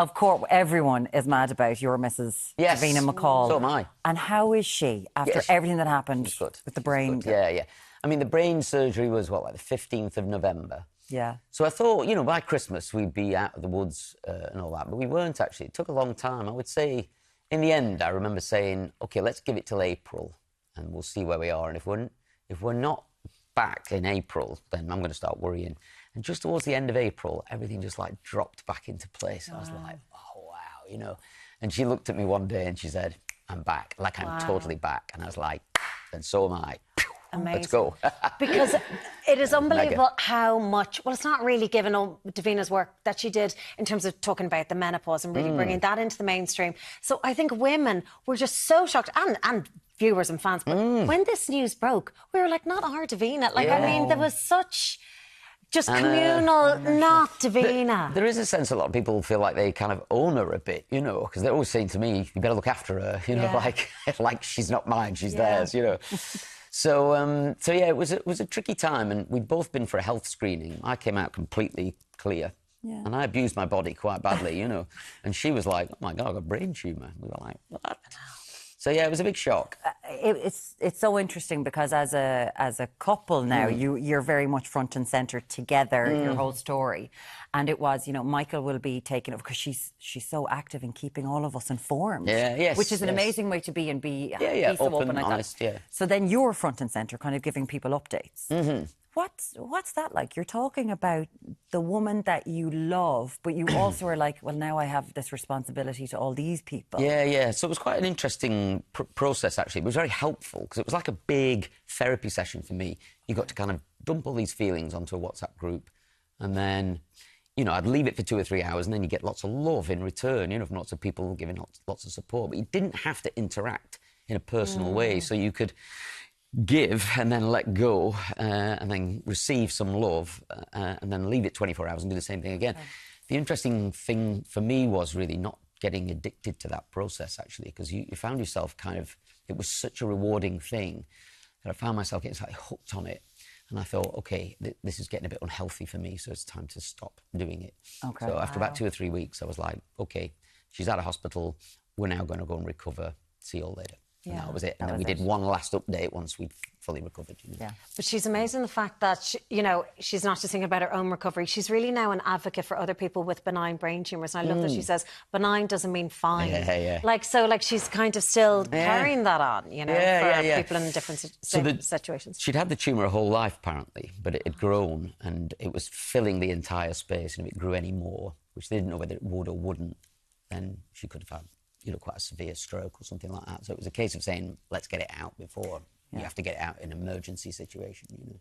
Of course, everyone is mad about your Mrs. Yes. Davina McCall. So am I. And how is she after Yes. everything that happened She's good. with the brain? Yeah, yeah. I mean, the brain surgery was, what, like the 15th of November? Yeah. So I thought, you know, by Christmas we'd be out of the woods and all that, but we weren't actually. It took a long time. I would say, in the end, I remember saying, OK, let's give it till April and we'll see where we are. And if we're not back in April, then I'm going to start worrying. And just towards the end of April, everything just, like, dropped back into place. Wow. I was like, oh, wow, you know. And she looked at me one day and she said, I'm back, like I'm totally back. And I was like, and so am I. Amazing. Let's go. Because it is unbelievable how much, well, it's not really given all Davina's work that she did in terms of talking about the menopause and really bringing that into the mainstream. So I think women were just so shocked, and viewers and fans, but when this news broke, we were like, not our Davina. Like, I mean, there was such just communal, not Davina. There is a sense a lot of people feel like they kind of own her a bit, you know, because they're always saying to me, you better look after her, you know, like she's not mine, she's theirs, you know. So yeah, it was a tricky time, and we'd both been for a health screening. I came out completely clear, and I abused my body quite badly, you know. And she was like, "Oh my God, I've got a brain tumour." We were like, "What?" So yeah, it was a big shock. It's so interesting because as a couple now, you're very much front and centre together, your whole story. And it was, you know, Michael will be taking it because she's so active in keeping all of us informed. Yeah, yes. Which is an amazing way to be and be so open like honest, that. yeah. So then you're front and centre, kind of giving people updates. What's that like? You're talking about the woman that you love, but you also are like, well, now I have this responsibility to all these people. Yeah. So it was quite an interesting process, actually. It was very helpful because it was like a big therapy session for me. You got to kind of dump all these feelings onto a WhatsApp group, and then, you know, I'd leave it for 2 or 3 hours, and then you get lots of love in return, you know, from lots of people giving lots of support. But you didn't have to interact in a personal way, so you could give and then let go and then receive some love and then leave it 24 hours and do the same thing again. The interesting thing for me was really not getting addicted to that process, actually, because you found yourself kind of, it was such a rewarding thing that I found myself getting slightly hooked on it. And I thought, OK, this is getting a bit unhealthy for me, so it's time to stop doing it. Okay. So after about 2 or 3 weeks, I was like, OK, she's out of hospital, we're now going to go and recover, see you all later. And that was it. And then we did one last update once we'd fully recovered. You know? Yeah. But she's amazing, the fact that, she, you know, she's not just thinking about her own recovery. She's really now an advocate for other people with benign brain tumours. And I love that she says benign doesn't mean fine. Yeah. Like, so, like, she's kind of still carrying that on, you know, for people in different situations. She'd had the tumour her whole life, apparently, but it had grown and it was filling the entire space. And if it grew any more, which they didn't know whether it would or wouldn't, then she could have had, you know, quite a severe stroke or something like that. So it was a case of saying, let's get it out before you have to get it out in an emergency situation, you know.